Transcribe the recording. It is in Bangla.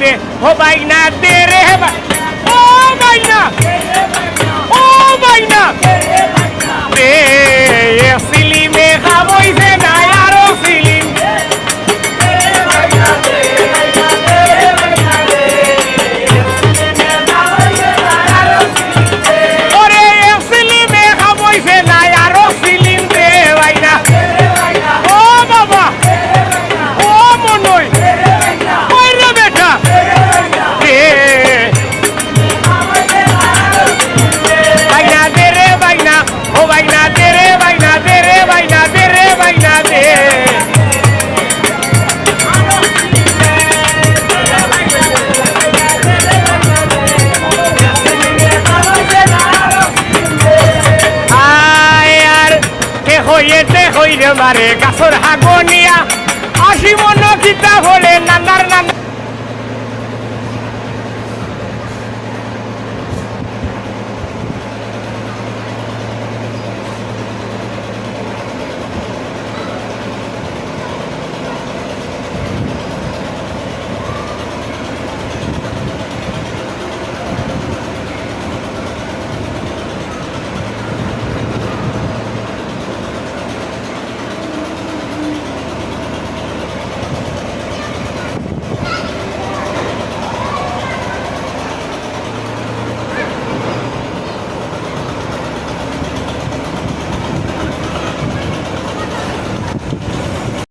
দে ও বাইনা দে রে ও বাইনা ও বাইনা দে সিলিমে খাবইছে না আরো সিলিম ওরে সিলিমে খাবইছে না আরো সিলিম দে বাইনা ও বাবা ও মনই ওই রে বেটা দে বাইনা দে রে বাইনা ও বাইনা দে রে বাইনা দে রে বাইনা দে রে বাইনা দে আয়ার কে হইতে হইরে মারে গাছর হাগনিয়া আসি মন কিতা বলে